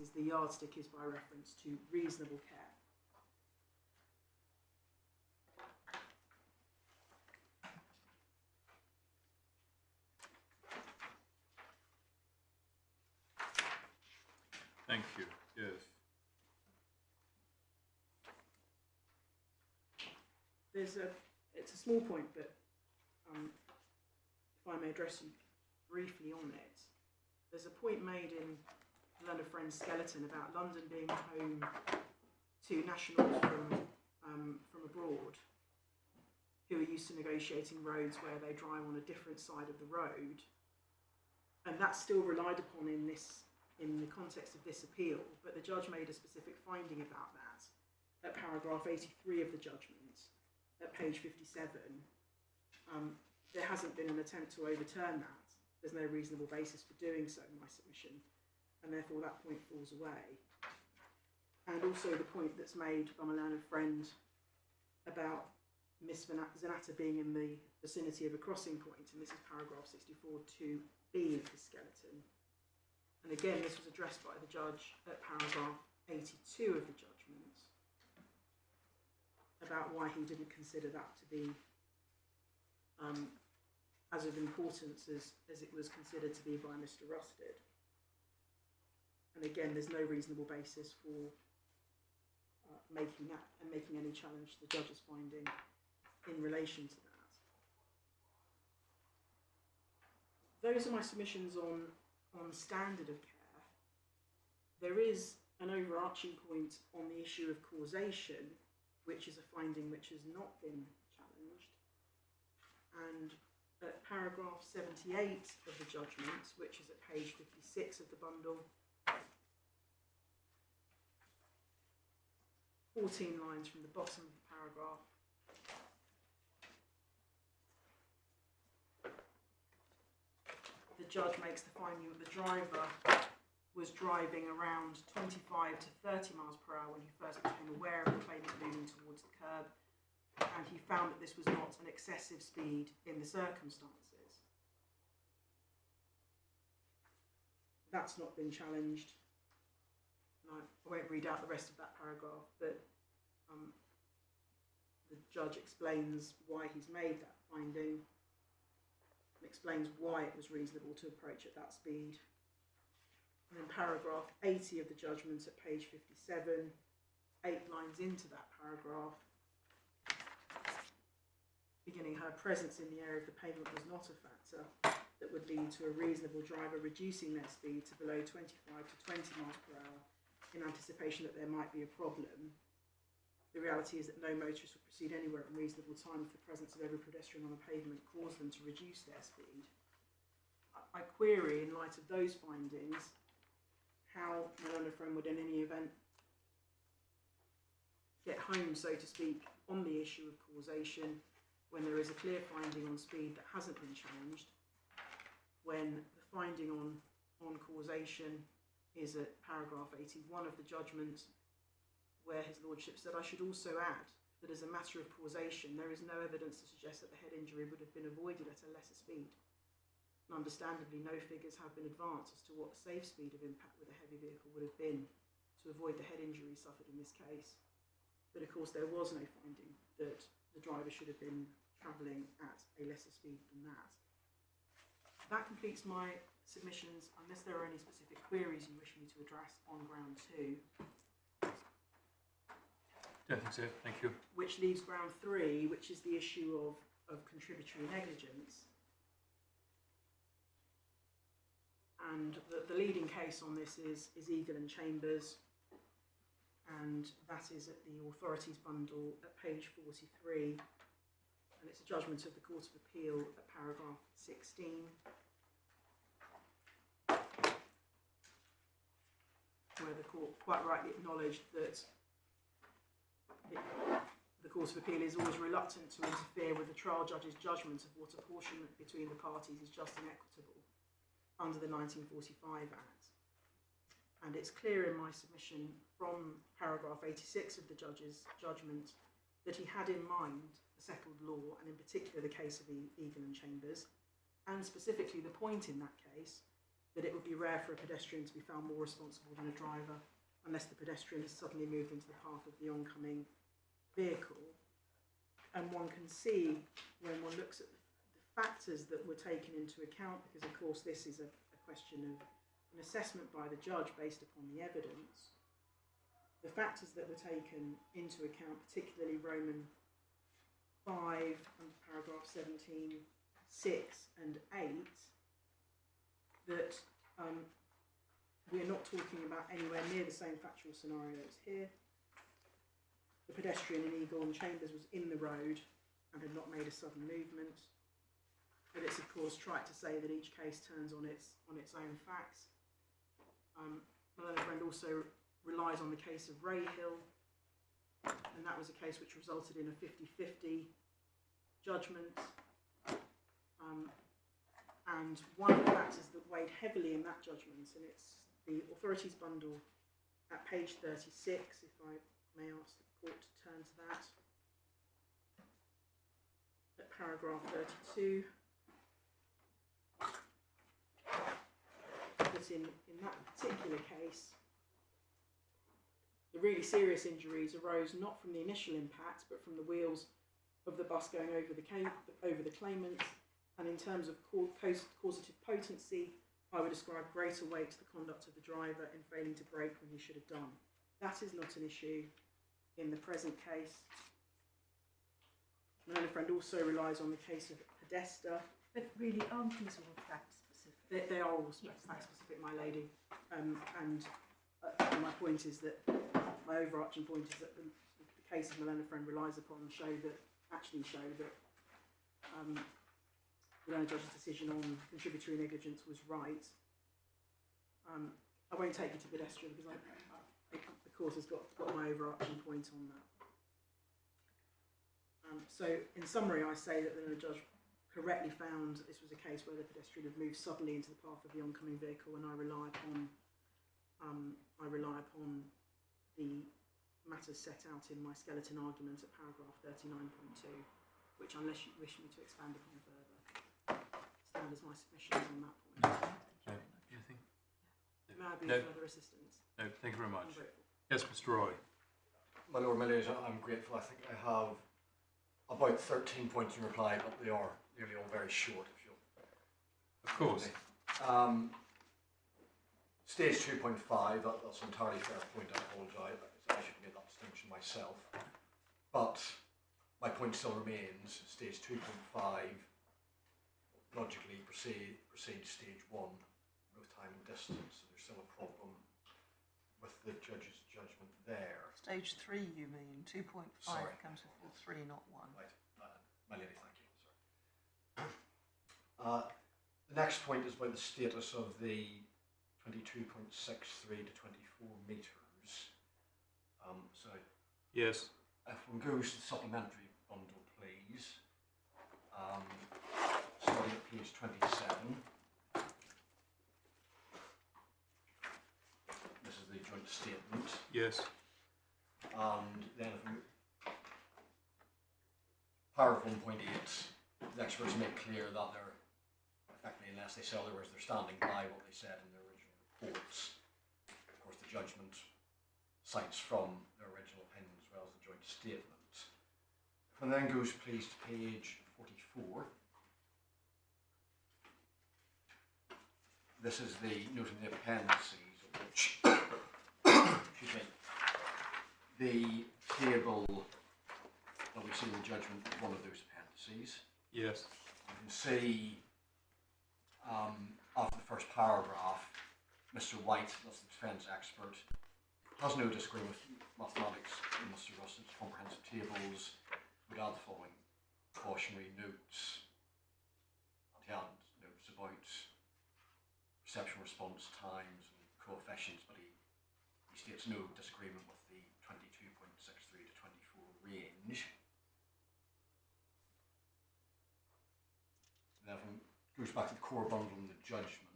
cases, the yardstick is by reference to reasonable care. Thank you. Yes. It's a small point, but if I may address you briefly on it, there's a point made in London Friends Skeleton about London being home to nationals from abroad who are used to negotiating roads where they drive on a different side of the road, and that's still relied upon in the context of this appeal, but the judge made a specific finding about that at paragraph 83 of the judgment, at page 57. There hasn't been an attempt to overturn that. There's no reasonable basis for doing so in my submission, and therefore that point falls away. And also the point that's made by my learned friend about Miss Zanatta being in the vicinity of a crossing point, and this is paragraph 64 2b of the skeleton. And again, this was addressed by the judge at paragraph 82 of the judgment about why he didn't consider that to be as of importance as it was considered to be by Mr. Rusted. And again, there's no reasonable basis for making that and making any challenge to the judge's finding in relation to that. Those are my submissions on standard of care. There is an overarching point on the issue of causation, which is a finding which has not been challenged. And at paragraph 78 of the judgment, which is at page 56 of the bundle, 14 lines from the bottom of the paragraph, the judge makes the finding that the driver was driving around 25 to 30 miles per hour when he first became aware of the claimant moving towards the curb, and he found that this was not an excessive speed in the circumstances. That's not been challenged. And I won't read out the rest of that paragraph, but the judge explains why he's made that finding and explains why it was reasonable to approach at that speed. And then paragraph 80 of the judgment at page 57, 8 lines into that paragraph, beginning, her presence in the area of the pavement was not a factor that would lead to a reasonable driver reducing their speed to below 25 to 20 miles per hour in anticipation that there might be a problem. The reality is that no motorist would proceed anywhere at a reasonable time if the presence of every pedestrian on the pavement caused them to reduce their speed. I query, in light of those findings, how my learned friend would in any event get home, so to speak, on the issue of causation when there is a clear finding on speed that hasn't been challenged, when the finding on causation is at paragraph 81 of the judgment, where his lordship said, I should also add that as a matter of causation, there is no evidence to suggest that the head injury would have been avoided at a lesser speed. And understandably, no figures have been advanced as to what the safe speed of impact with a heavy vehicle would have been to avoid the head injury suffered in this case. But of course, there was no finding that the driver should have been travelling at a lesser speed than that. That completes my submissions, unless there are any specific queries you wish me to address on ground 2. I think so, thank you. Which leaves ground 3, which is the issue of contributory negligence. And the leading case on this is Eagle and Chambers, and that is at the authorities bundle at page 43, and it's a judgment of the Court of Appeal at paragraph 16. Where the court quite rightly acknowledged that the Court of Appeal is always reluctant to interfere with the trial judge's judgment of what apportionment between the parties is just and equitable under the 1945 Act. And it's clear in my submission from paragraph 86 of the judge's judgment that he had in mind the settled law, and in particular the case of Eagle and Chambers, and specifically the point in that case that it would be rare for a pedestrian to be found more responsible than a driver unless the pedestrian has suddenly moved into the path of the oncoming vehicle. And one can see when one looks at the factors that were taken into account, because of course this is a question of an assessment by the judge based upon the evidence, the factors that were taken into account, particularly Roman 5 and paragraph 17, 6 and 8, that we are not talking about anywhere near the same factual scenarios here. The pedestrian in Eagle and Chambers was in the road and had not made a sudden movement. But it's of course trite to say that each case turns on its own facts. My learned friend also relies on the case of Rahill, and that was a case which resulted in a 50-50 judgment. And one of the factors that weighed heavily in that judgment, and it's the authorities bundle at page 36, if I may ask the court to turn to that, at paragraph 32, that in that particular case, the really serious injuries arose not from the initial impact, but from the wheels of the bus going over the claimant. And in terms of causative potency, I would ascribe greater weight to the conduct of the driver in failing to brake when he should have done. That is not an issue in the present case. My learned friend also relies on the case of Podesta. But really, aren't these all fact specific? They are all fact specific, my lady. My point is that, my overarching point is that the cases my learned friend relies upon show that the learned judge's decision on contributory negligence was right. I won't take you to pedestrian because the course has got my overarching point on that. So in summary, I say that the learned judge correctly found this was a case where the pedestrian had moved suddenly into the path of the oncoming vehicle, and I rely upon the matters set out in my skeleton argument at paragraph 39.2, which, unless you wish me to expand upon further, stand as my submissions on that point. No, anything? May I be No. of further assistance? No, thank you very I'm much. grateful. Yes, Mr. Roy. My Lord, my ladies, I'm grateful. I think I have about 13 points in reply, but they are nearly all very short, if you'll. Of course. Stage 2.5, that's an entirely fair point, I apologise. I should have made that distinction myself. But my point still remains, stage 2.5 logically precedes stage 1 with time and distance, so there's still a problem with the judge's judgment there. Stage 3, you mean? 2.5 Sorry. comes before 3, not 1. Right, my lady, thank you. Sorry. The next point is about the status of the 22.63 to 24 metres. So Yes. if one goes to the supplementary bundle, please, starting at page 27. This is the joint statement. Yes. And then if we, paragraph 1.8, the experts make clear that they're effectively, unless they say otherwise, they're standing by what they said in their original reports. Of course, the judgment cites from their original opinion as well as the joint statement. If one then goes, please, to page 44. This is the note in the appendices, of which, excuse me, the table that we see in the judgment is one of those appendices. Yes. You can see after the first paragraph, Mr. White, that's the defence expert, has no disagreement with mathematics in Mr. Rustin's comprehensive tables, would add the following cautionary notes, anti-hand notes about perception response times and coefficients, but he states no disagreement with the 22.63 to 24 range. Then goes back to the core bundle and the judgment.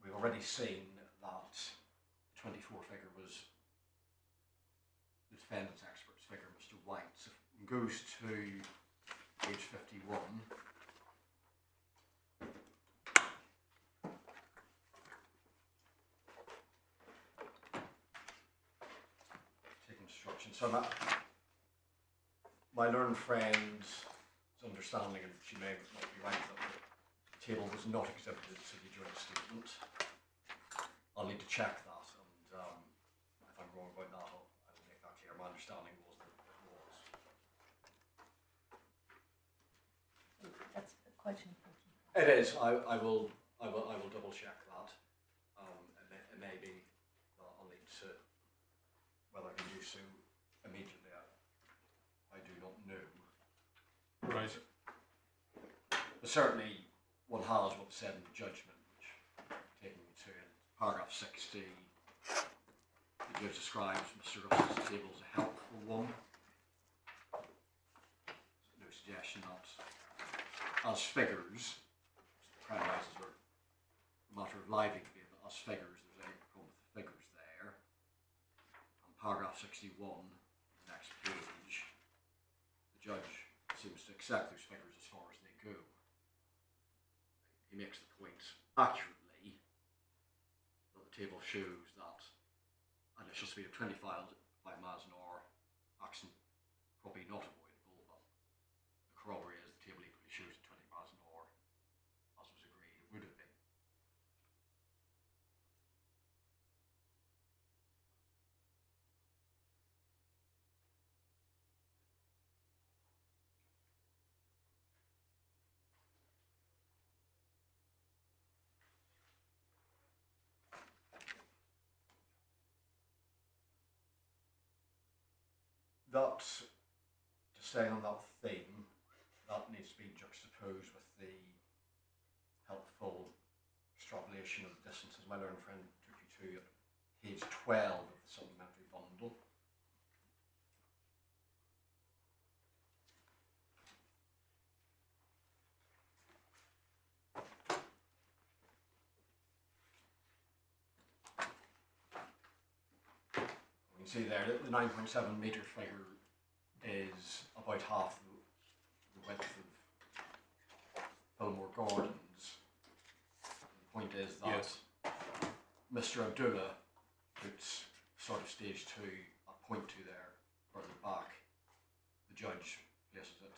We've already seen that the 24 figure was the defendant's expert goes to page 51. Take instruction. So my learned friend's understanding, and she may not be right, that the table was not exhibited to the joint statement. I'll need to check that, and if I'm wrong about that, I will make that clear. My understanding was that it was. That's quite important. It is. I will double check that. It may be that I'll need to, whether I can do so immediately. I do not know. Right. But certainly one has what's said in the judgment, which, taking me to paragraph 60, the judge describes Mr. Russell's table as a helpful one. No suggestion that, as figures, the crown rises are a matter of lively debate, but as figures, there's a problem with the figures there. And paragraph 61, the next page, the judge seems to accept those figures as far as they go. He makes the point accurately that the table shows that an initial speed of 25 miles an hour, accident probably not avoidable, but the corollary is the table equally shows 20 miles an hour, as was agreed it would have been. That, to stay on that theme, that needs to be juxtaposed with the helpful extrapolation of the distances my learned friend took you to at page 12 of the supplementary bundle. You can see there that the 9.7 metre figure is about half the width of Fillmore Gardens. The point is that Yes. Mr. Abdullah puts sort of stage 2 at point 2 there, further back. The judge places it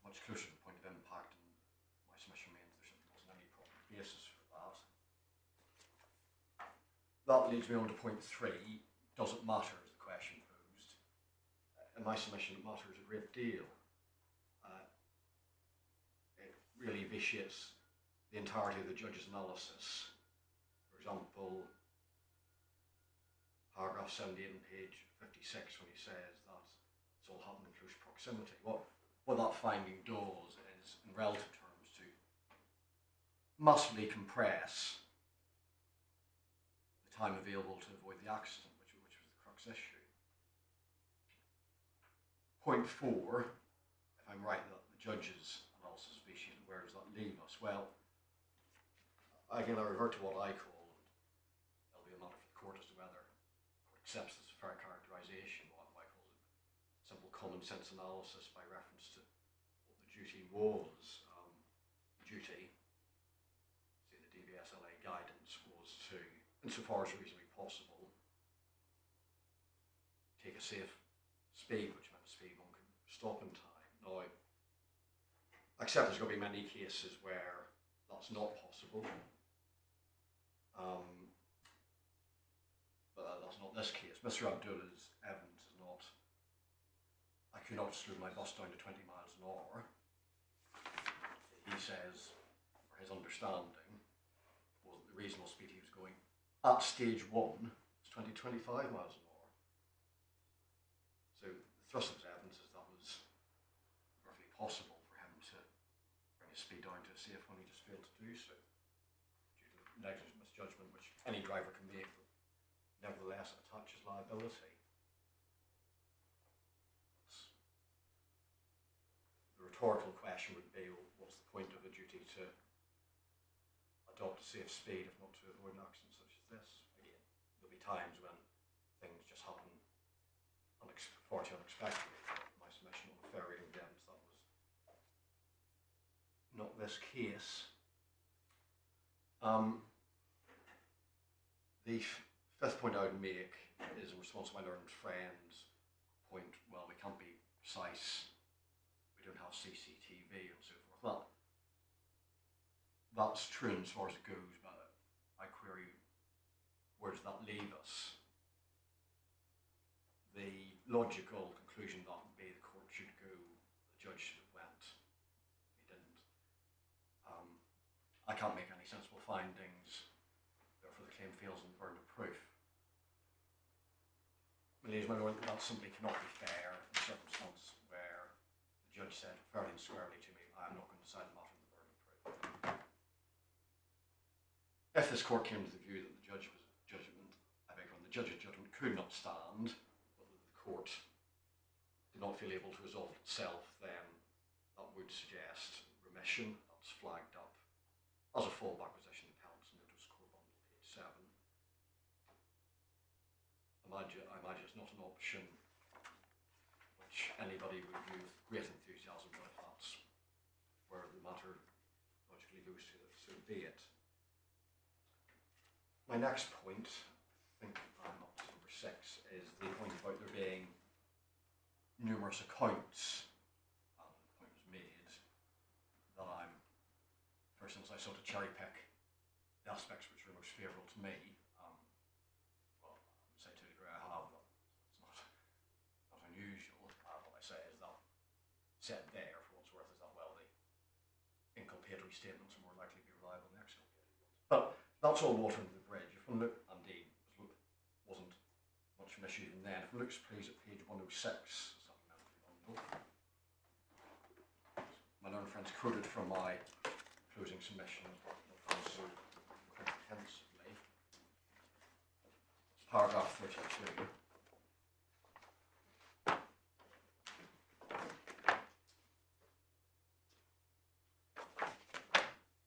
much closer to the point of impact, and my submission means there simply wasn't any proper basis for that. That leads me on to point 3. Does it matter, is the question posed? In my submission, it matters a great deal. It really vitiates the entirety of the judge's analysis. For example, paragraph 78 on page 56, when he says that it's all happened in close proximity. What that finding does is, in relative terms, to massively compress the time available to avoid the accident, which was the crux issue. Point 4, if I'm right that the judge's analysis of issue, where does that leave us? Well, again, I revert to what I call, it'll be a matter for the court as to whether the court accepts this fair characterisation, what I call it simple common sense analysis by reference to what the duty was. The duty, say the DVSLA guidance, was to, insofar as reasonably possible, take a safe speed, which meant a speed one could stop in time. Now, I accept there's going to be many cases where that's not possible. But that's not this case. Mr. Abdullah's evidence is not, I could not slow my bus down to 20 miles an hour. He says, or his understanding, was that the reasonable speed he was going at stage 1 was 25 miles an hour. So the thrust of his evidence is that was perfectly possible for him to bring his speed down to a safe one. He just failed to do so due to negligent misjudgment, which any driver can make, but nevertheless attaches liability. The rhetorical question would be, well, what's the point of a duty to adopt a safe speed if not to avoid an accident such as this? Again, there'll be times when things just happen far too unexpectedly. My not this case. The fifth point I would make is in response to my learned friend's point, well, we can't be precise, we don't have CCTV and so forth. Well, that's true as far as it goes, but I query, where does that leave us? The logical conclusion that would be the court should go, the judge should have went, he didn't. I can't make any sensible findings, therefore the claim fails in the burden of proof. Ladies and gentlemen, that simply cannot be fair in a circumstance where the judge said fairly and squarely to me, I am not going to decide the matter in the burden of proof. If this court came to the view that the judge's judgment could not stand, but that the court did not feel able to resolve it itself, then that would suggest remission. That's flagged up as a fallback position in Appellants Notice, Core Bundle, page 7. I imagine it's not an option which anybody would view with great enthusiasm, but if that's where the matter logically goes to, so be it. My next point, I think I'm up to number 6, is the point about there being numerous accounts. And the point was made that I'm, for instance, I sought to cherry pick the aspects which are most favourable to me. Well, I would say to a degree I have, but it's not unusual. What I say is that said there, for what's worth, is that, well, the inculpatory statements are more likely to be reliable than the exculpatory ones. But that's all water under the bridge. If one look, indeed, wasn't much of an issue even then. If one looks, please, at page 106, supplementary bundle. My learned friends quoted from my closing submission, but not done so comprehensively. It's paragraph 32.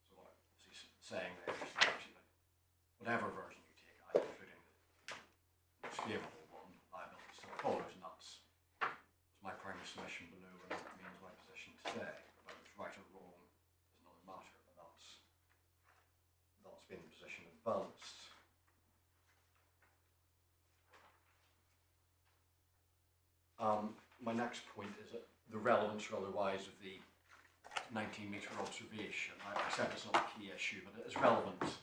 So what he's saying there is that actually, whatever version you take, including the most favourable one, liability still follows, and that's my primary submission below, and that means my position today. Whether it's right or wrong is another matter, but that's been the position advanced. My next point is that the relevance or otherwise of the 19-metre observation. I said it's not a key issue, but it is relevant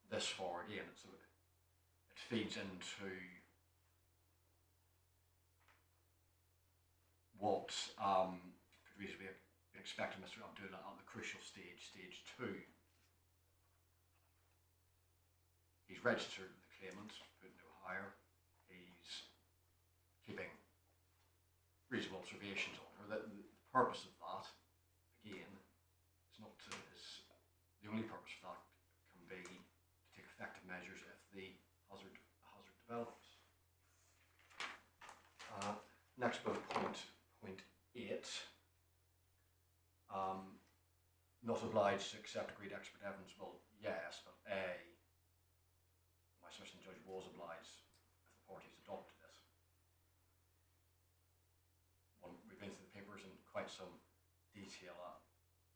this far. Again, it feeds into what could reasonably be expected of Mr. Abdullah at the crucial stage, stage 2. He's registered the claimant, put no higher. He's keeping reasonable observations on her. The purpose of that, again, is not to, the only purpose of that can be to take effective measures if the hazard develops. Next bullet point, point 8. Not obliged to accept agreed expert evidence. Well, yes, but A, my submission judge was obliged if the parties adopted it. We've been through the papers in quite some detail.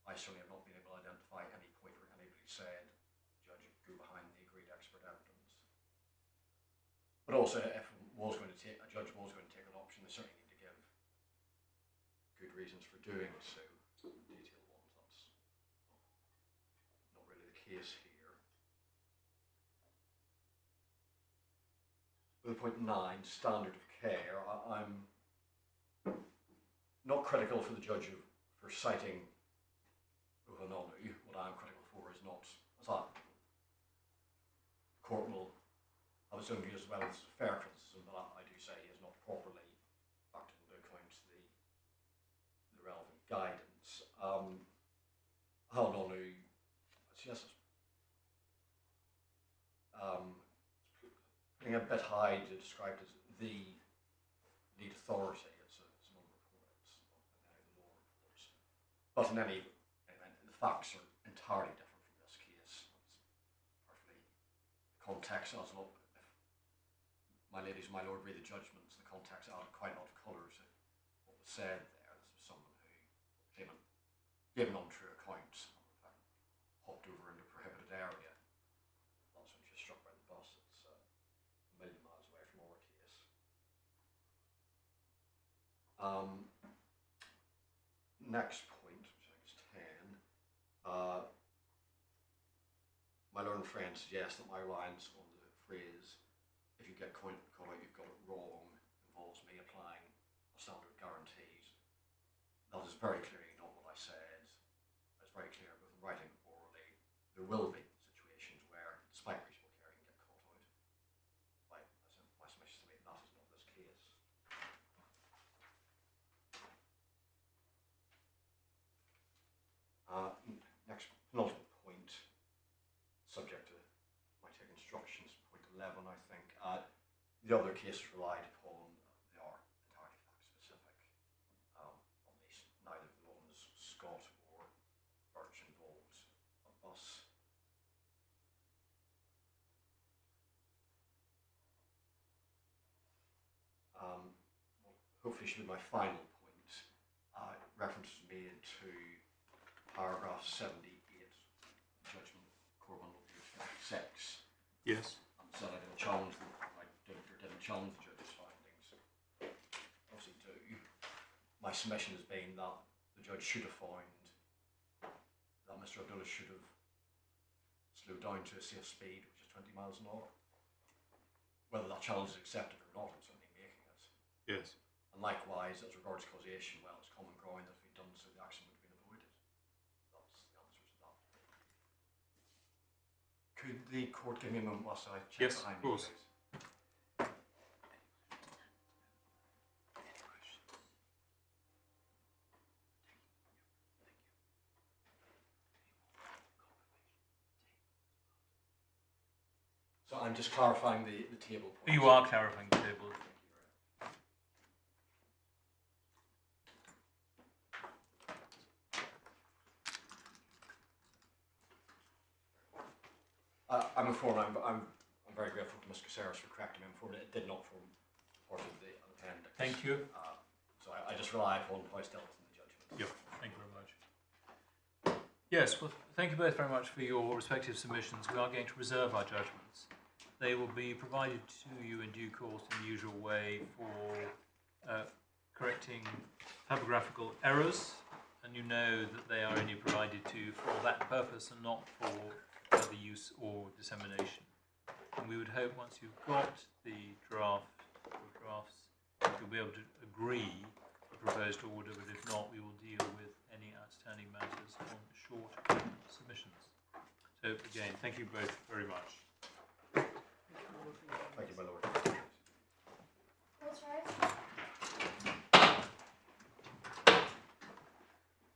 I certainly have not been able to identify any point where anybody said, judge, go behind the agreed expert evidence. But also, if a judge was going to take an option, they certainly need to give good reasons for doing so. Detailed ones, that's not really the case here. With point 9, standard of care, I'm not critical for the judge for citing Uhanonu. What I'm critical for is not, as the court will have its own views as well as fair criticism, but I do say he has not properly factored into account the relevant guidance. Uhanonu, yes, putting a bit high to describe it as the lead authority. It's not a report, it's not any of the law reports. But in any event, the facts are entirely different from this case. It's perfectly, the context adds up. If my ladies and my lord read the judgments, the context added quite a lot of colour to what was said there. This was someone who gave an untrue account point, in fact, hopped over into a prohibited area. That's when she was struck by the bus. It's a million miles away from our case. Next point, which I think is 10. My learned friend suggests that my reliance on the phrase, if you get caught out, you've got it wrong, involves me applying a standard guaranteed. That is very clearly not what I said. It's very clear both in writing and orally. There will be situations where, despite reasonable care, you can get caught out. My submission to me, that is not this case. Next, penultimate point, subject to my take instructions, point 11, I think. The other cases relied upon, they are entirely fact specific. At least neither of the ones Scott or Birch involved a bus. Hopefully should be my final point. Reference is made to paragraph 78, judgment Corbin page 56. Yes. And said I didn't challenge them. I didn't challenge the judge's findings. Obviously do. My submission has been that the judge should have found that Mr. Abdullah should have slowed down to a safe speed, which is 20 miles an hour. Whether that challenge is accepted or not, I'm certainly making it. Yes. And likewise, as regards causation, well, it's common ground that if we'd done so, the accident would have been avoided. That's the answer to that. Could the court give me a moment whilst I check Yes, behind of course. me, please? So I'm just clarifying the table points. You are clarifying the table. I'm informed, I'm very grateful to Ms. Caceres for correcting me. I'm informed it did not form part of the appendix. Thank you. So I just rely upon how it's dealt with in the judgment. Yep. Thank you very much. Yes, well, thank you both very much for your respective submissions. We are going to reserve our judgments. They will be provided to you in due course in the usual way for correcting typographical errors, and you know that they are only provided to you for that purpose and not for further use or dissemination. And we would hope once you've got the drafts, you'll be able to agree a proposed order, but if not, we will deal with any outstanding matters on short submissions. So again, thank you both very much.